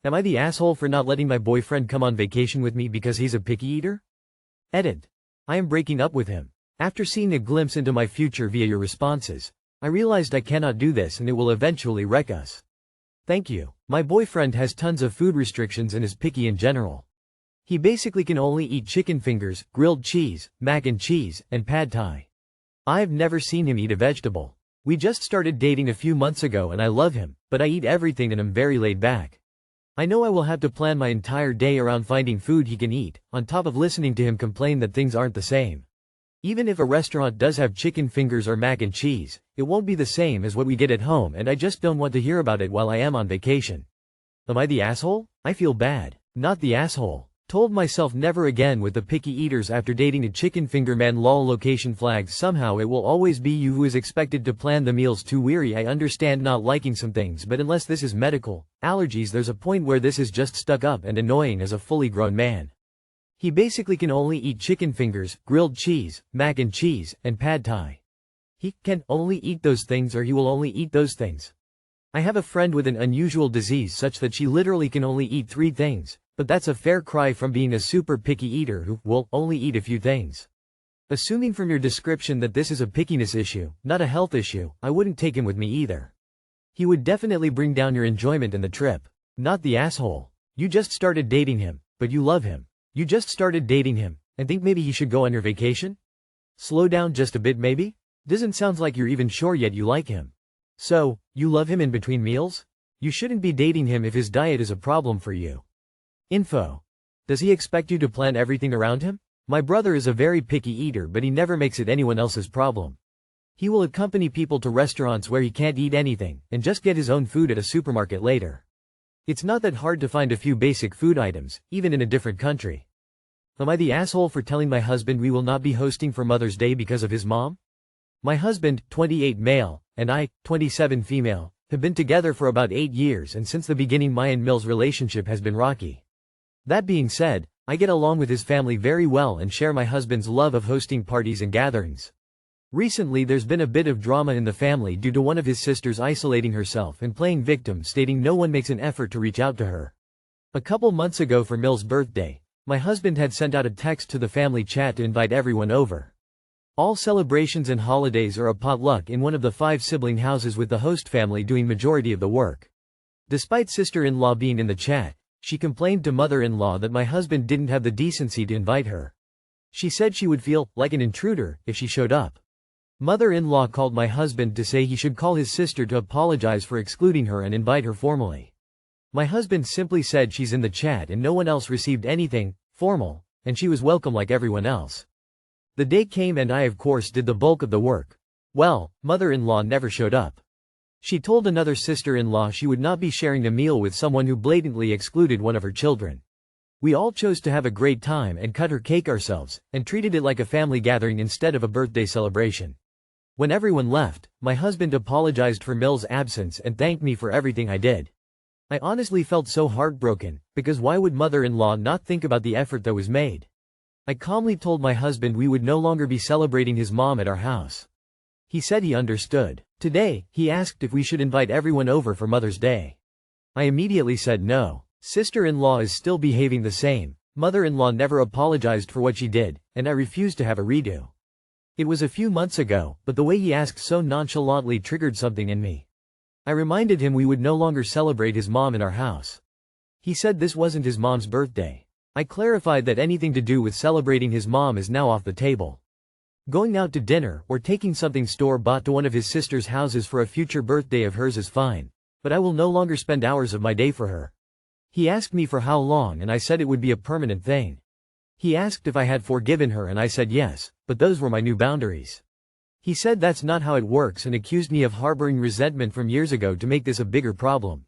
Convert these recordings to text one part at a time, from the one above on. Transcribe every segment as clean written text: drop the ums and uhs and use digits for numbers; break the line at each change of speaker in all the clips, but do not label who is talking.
Am I the asshole for not letting my boyfriend come on vacation with me because he's a picky eater? Edit. I am breaking up with him. After seeing a glimpse into my future via your responses, I realized I cannot do this and it will eventually wreck us. Thank you. My boyfriend has tons of food restrictions and is picky in general. He basically can only eat chicken fingers, grilled cheese, mac and cheese, and pad thai. I've never seen him eat a vegetable. We just started dating a few months ago and I love him, but I eat everything and I'm very laid back. I know I will have to plan my entire day around finding food he can eat, on top of listening to him complain that things aren't the same. Even if a restaurant does have chicken fingers or mac and cheese, it won't be the same as what we get at home and I just don't want to hear about it while I am on vacation. Am I the asshole? I feel bad. Not the asshole. Told myself never again with the picky eaters after dating a chicken finger man. Lol. Location flags. Somehow it will always be you who is expected to plan the meals. Too weary. I understand not liking some things, but unless this is medical allergies, there's a point where this is just stuck up and annoying as a fully grown man. He basically can only eat chicken fingers, grilled cheese, mac and cheese, and pad thai. He can only eat those things or he will only eat those things. I have a friend with an unusual disease such that she literally can only eat 3 things. But that's a fair cry from being a super picky eater who will only eat a few things. Assuming from your description that this is a pickiness issue, not a health issue, I wouldn't take him with me either. He would definitely bring down your enjoyment in the trip. Not the asshole. You just started dating him, but you love him. You just started dating him, and think maybe he should go on your vacation? Slow down just a bit maybe? Doesn't sound like you're even sure yet you like him. So, you love him in between meals? You shouldn't be dating him if his diet is a problem for you. Info. Does he expect you to plan everything around him? My brother is a very picky eater, but he never makes it anyone else's problem. He will accompany people to restaurants where he can't eat anything, and just get his own food at a supermarket later. It's not that hard to find a few basic food items, even in a different country. Am I the asshole for telling my husband we will not be hosting for Mother's Day because of his mom? My husband, 28 male, and I, 27 female, have been together for about 8 years, and since the beginning my and Mill's relationship has been rocky. That being said, I get along with his family very well and share my husband's love of hosting parties and gatherings. Recently there's been a bit of drama in the family due to one of his sisters isolating herself and playing victim, stating no one makes an effort to reach out to her. A couple months ago for Mill's birthday, my husband had sent out a text to the family chat to invite everyone over. All celebrations and holidays are a potluck in one of the 5 sibling houses, with the host family doing majority of the work. Despite sister-in-law being in the chat, she complained to mother-in-law that my husband didn't have the decency to invite her. She said she would feel like an intruder if she showed up. Mother-in-law called my husband to say he should call his sister to apologize for excluding her and invite her formally. My husband simply said she's in the chat and no one else received anything formal, and she was welcome like everyone else. The day came and I of course did the bulk of the work. Well, mother-in-law never showed up. She told another sister-in-law she would not be sharing a meal with someone who blatantly excluded one of her children. We all chose to have a great time and cut her cake ourselves, and treated it like a family gathering instead of a birthday celebration. When everyone left, my husband apologized for Mill's absence and thanked me for everything I did. I honestly felt so heartbroken, because why would mother-in-law not think about the effort that was made? I calmly told my husband we would no longer be celebrating his mom at our house. He said he understood. Today, he asked if we should invite everyone over for Mother's Day. I immediately said no. Sister-in-law is still behaving the same. Mother-in-law never apologized for what she did, and I refused to have a redo. It was a few months ago, but the way he asked so nonchalantly triggered something in me. I reminded him we would no longer celebrate his mom in our house. He said this wasn't his mom's birthday. I clarified that anything to do with celebrating his mom is now off the table. Going out to dinner or taking something store-bought to one of his sister's houses for a future birthday of hers is fine, but I will no longer spend hours of my day for her. He asked me for how long and I said it would be a permanent thing. He asked if I had forgiven her and I said yes, but those were my new boundaries. He said that's not how it works and accused me of harboring resentment from years ago to make this a bigger problem.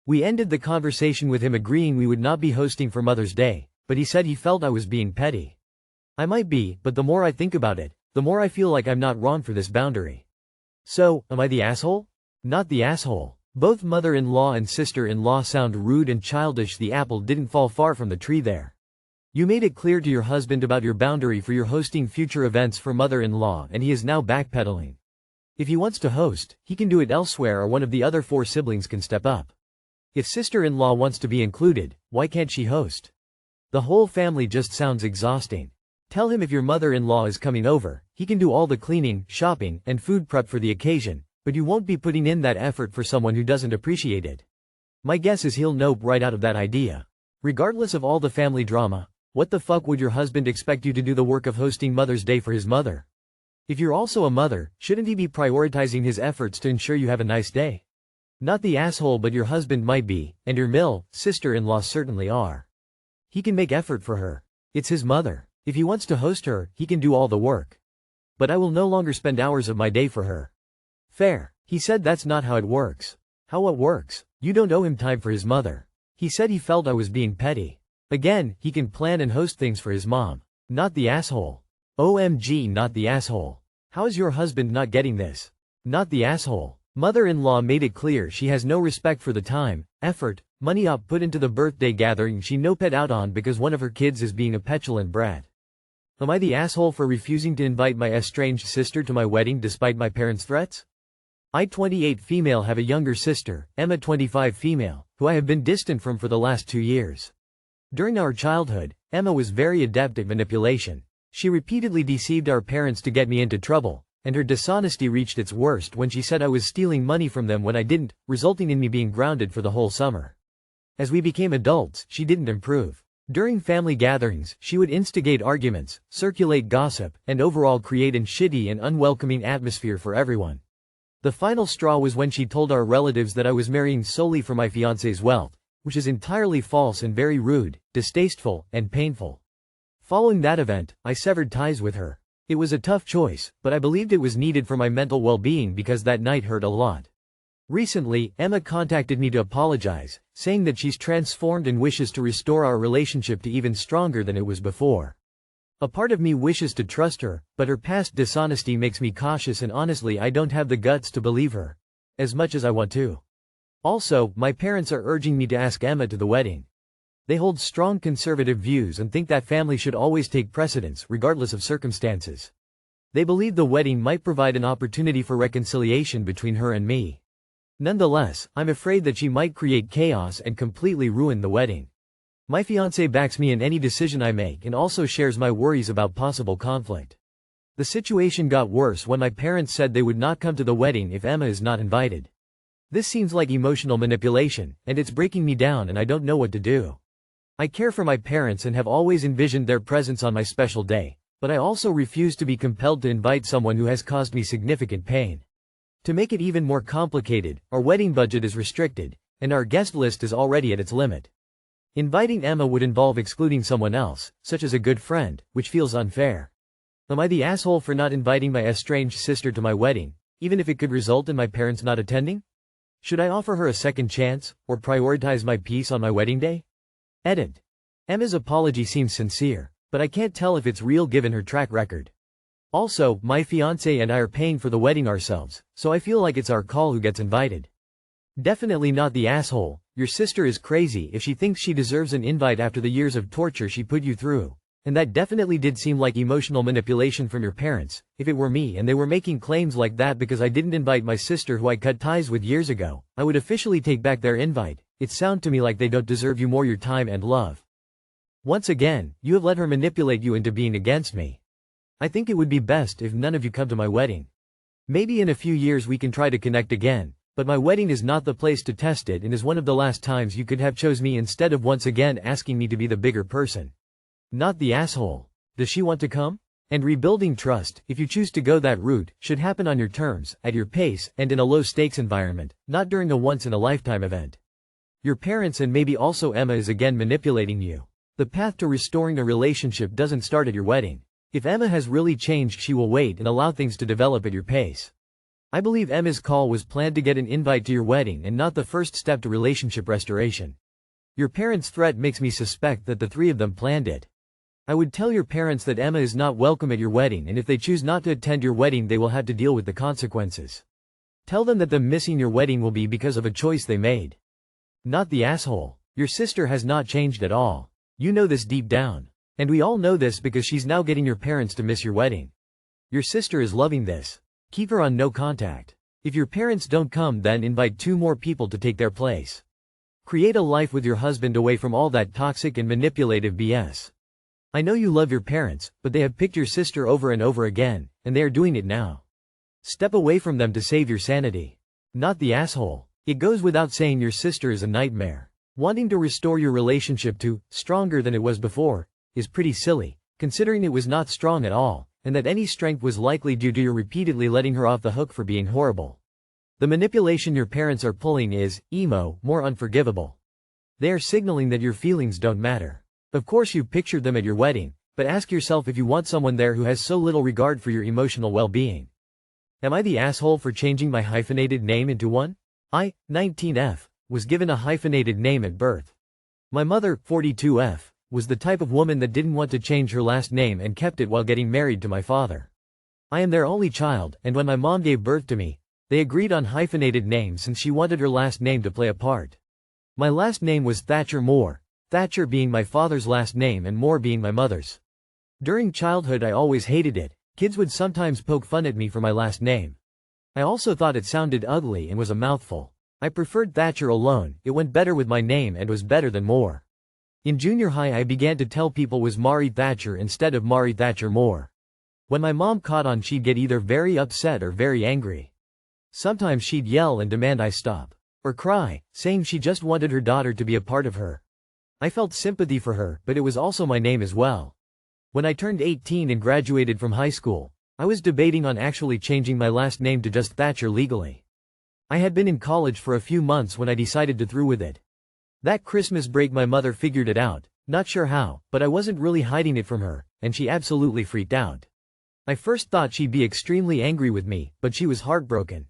We ended the conversation with him agreeing we would not be hosting for Mother's Day, but he said he felt I was being petty. I might be, but the more I think about it, the more I feel like I'm not wrong for this boundary. So, am I the asshole? Not the asshole. Both mother-in-law and sister-in-law sound rude and childish. The apple didn't fall far from the tree there. You made it clear to your husband about your boundary for your hosting future events for mother-in-law and he is now backpedaling. If he wants to host, he can do it elsewhere or one of the other 4 siblings can step up. If sister-in-law wants to be included, why can't she host? The whole family just sounds exhausting. Tell him if your mother-in-law is coming over, he can do all the cleaning, shopping, and food prep for the occasion, but you won't be putting in that effort for someone who doesn't appreciate it. My guess is he'll nope right out of that idea. Regardless of all the family drama, what the fuck would your husband expect you to do the work of hosting Mother's Day for his mother? If you're also a mother, shouldn't he be prioritizing his efforts to ensure you have a nice day? Not the asshole, but your husband might be, and your sister-in-law certainly are. He can make effort for her. It's his mother. If he wants to host her, he can do all the work. But I will no longer spend hours of my day for her. Fair. He said that's not how it works. How what works? You don't owe him time for his mother. He said he felt I was being petty. Again, he can plan and host things for his mom. Not the asshole. OMG, not the asshole. How is your husband not getting this? Not the asshole. Mother-in-law made it clear she has no respect for the time, effort, money up put into the birthday gathering she no pet out on because one of her kids is being a petulant brat. Am I the asshole for refusing to invite my estranged sister to my wedding despite my parents' threats? I 28 female have a younger sister, Emma 25 female, who I have been distant from for the last 2 years. During our childhood, Emma was very adept at manipulation. She repeatedly deceived our parents to get me into trouble, and her dishonesty reached its worst when she said I was stealing money from them when I didn't, resulting in me being grounded for the whole summer. As we became adults, she didn't improve. During family gatherings, she would instigate arguments, circulate gossip, and overall create an shitty and unwelcoming atmosphere for everyone. The final straw was when she told our relatives that I was marrying solely for my fiancé's wealth, which is entirely false and very rude, distasteful, and painful. Following that event, I severed ties with her. It was a tough choice, but I believed it was needed for my mental well-being because that night hurt a lot. Recently, Emma contacted me to apologize, saying that she's transformed and wishes to restore our relationship to even stronger than it was before. A part of me wishes to trust her, but her past dishonesty makes me cautious, and honestly I don't have the guts to believe her. As much as I want to. Also, my parents are urging me to ask Emma to the wedding. They hold strong conservative views and think that family should always take precedence, regardless of circumstances. They believe the wedding might provide an opportunity for reconciliation between her and me. Nonetheless, I'm afraid that she might create chaos and completely ruin the wedding. My fiancé backs me in any decision I make and also shares my worries about possible conflict. The situation got worse when my parents said they would not come to the wedding if Emma is not invited. This seems like emotional manipulation, and it's breaking me down and I don't know what to do. I care for my parents and have always envisioned their presence on my special day, but I also refuse to be compelled to invite someone who has caused me significant pain. To make it even more complicated, our wedding budget is restricted, and our guest list is already at its limit. Inviting Emma would involve excluding someone else, such as a good friend, which feels unfair. Am I the asshole for not inviting my estranged sister to my wedding, even if it could result in my parents not attending? Should I offer her a second chance, or prioritize my peace on my wedding day? Edit. Emma's apology seems sincere, but I can't tell if it's real given her track record. Also, my fiancé and I are paying for the wedding ourselves, so I feel like it's our call who gets invited. Definitely not the asshole. Your sister is crazy if she thinks she deserves an invite after the years of torture she put you through. And that definitely did seem like emotional manipulation from your parents. If it were me and they were making claims like that because I didn't invite my sister who I cut ties with years ago, I would officially take back their invite. It sounds to me like they don't deserve you more your time and love. Once again, you have let her manipulate you into being against me. I think it would be best if none of you come to my wedding. Maybe in a few years we can try to connect again, but my wedding is not the place to test it and is one of the last times you could have chose me instead of once again asking me to be the bigger person. Not the asshole. Does she want to come? And rebuilding trust, if you choose to go that route, should happen on your terms, at your pace, and in a low-stakes environment, not during a once-in-a-lifetime event. Your parents and maybe also Emma is again manipulating you. The path to restoring a relationship doesn't start at your wedding. If Emma has really changed, she will wait and allow things to develop at your pace. I believe Emma's call was planned to get an invite to your wedding and not the first step to relationship restoration. Your parents' threat makes me suspect that the three of them planned it. I would tell your parents that Emma is not welcome at your wedding, and if they choose not to attend your wedding they will have to deal with the consequences. Tell them that them missing your wedding will be because of a choice they made. Not the asshole. Your sister has not changed at all. You know this deep down. And we all know this because she's now getting your parents to miss your wedding. Your sister is loving this. Keep her on no contact. If your parents don't come, then invite 2 more people to take their place. Create a life with your husband away from all that toxic and manipulative BS. I know you love your parents, but they have picked your sister over and over again, and they are doing it now. Step away from them to save your sanity. Not the asshole. It goes without saying your sister is a nightmare. Wanting to restore your relationship to stronger than it was before is pretty silly, considering it was not strong at all, and that any strength was likely due to your repeatedly letting her off the hook for being horrible. The manipulation your parents are pulling is, more unforgivable. They are signaling that your feelings don't matter. Of course you pictured them at your wedding, but ask yourself if you want someone there who has so little regard for your emotional well-being. Am I the asshole for changing my hyphenated name into one? I, 19F, was given a hyphenated name at birth. My mother, 42F, was the type of woman that didn't want to change her last name and kept it while getting married to my father. I am their only child, and when my mom gave birth to me, they agreed on hyphenated names since she wanted her last name to play a part. My last name was Thatcher Moore, Thatcher being my father's last name and Moore being my mother's. During childhood I always hated it. Kids would sometimes poke fun at me for my last name. I also thought it sounded ugly and was a mouthful. I preferred Thatcher alone, it went better with my name and was better than Moore. In junior high I began to tell people was Mari Thatcher instead of Mari Thatcher Moore. When my mom caught on she'd get either very upset or very angry. Sometimes she'd yell and demand I stop. Or cry, saying she just wanted her daughter to be a part of her. I felt sympathy for her, but it was also my name as well. When I turned 18 and graduated from high school, I was debating on actually changing my last name to just Thatcher legally. I had been in college for a few months when I decided to through with it. That Christmas break my mother figured it out, not sure how, but I wasn't really hiding it from her, and she absolutely freaked out. I first thought she'd be extremely angry with me, but she was heartbroken.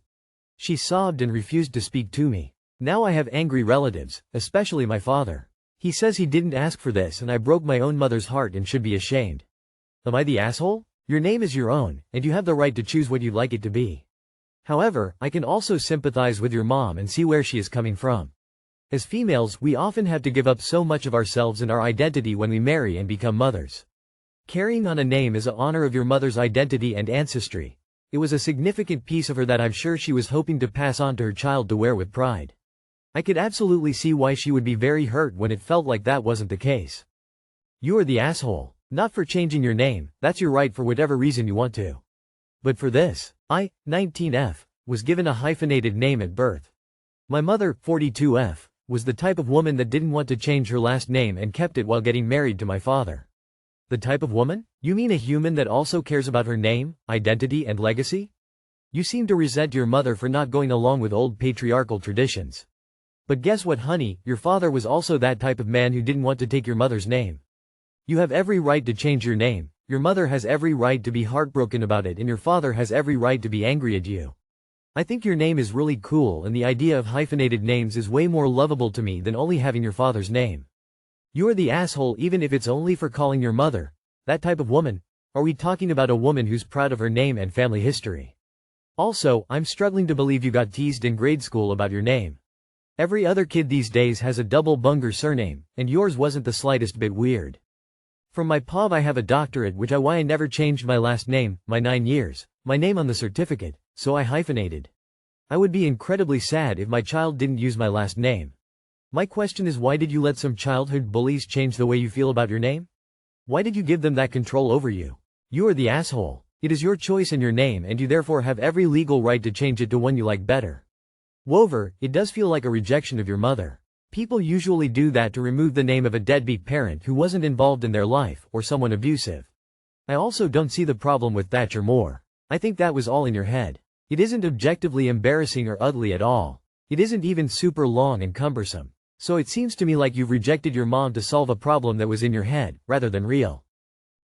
She sobbed and refused to speak to me. Now I have angry relatives, especially my father. He says he didn't ask for this and I broke my own mother's heart and should be ashamed. Am I the asshole? Your name is your own, and you have the right to choose what you'd like it to be. However, I can also sympathize with your mom and see where she is coming from. As females, we often have to give up so much of ourselves and our identity when we marry and become mothers. Carrying on a name is an honor of your mother's identity and ancestry. It was a significant piece of her that I'm sure she was hoping to pass on to her child to wear with pride. I could absolutely see why she would be very hurt when it felt like that wasn't the case. You are the asshole. Not for changing your name, that's your right for whatever reason you want to. But for this, I, 19F, was given a hyphenated name at birth. My mother, 42F, was the type of woman that didn't want to change her last name and kept it while getting married to my father. The type of woman? You mean a human that also cares about her name, identity and legacy? You seem to resent your mother for not going along with old patriarchal traditions. But guess what, honey, your father was also that type of man who didn't want to take your mother's name. You have every right to change your name, your mother has every right to be heartbroken about it, and your father has every right to be angry at you. I think your name is really cool, and the idea of hyphenated names is way more lovable to me than only having your father's name. You are the asshole even if it's only for calling your mother that type of woman. Are we talking about a woman who's proud of her name and family history? Also, I'm struggling to believe you got teased in grade school about your name. Every other kid these days has a double bunger surname, and yours wasn't the slightest bit weird. From my pov I have a doctorate, which I never changed my last name, my 9 years, my name on the certificate, so I hyphenated. I would be incredibly sad if my child didn't use my last name. My question is, why did you let some childhood bullies change the way you feel about your name? Why did you give them that control over you? You are the asshole. It is your choice and your name, and you therefore have every legal right to change it to one you like better. Wover, it does feel like a rejection of your mother. People usually do that to remove the name of a deadbeat parent who wasn't involved in their life, or someone abusive. I also don't see the problem with Thatcher Moore. I think that was all in your head. It isn't objectively embarrassing or ugly at all. It isn't even super long and cumbersome. So it seems to me like you've rejected your mom to solve a problem that was in your head, rather than real.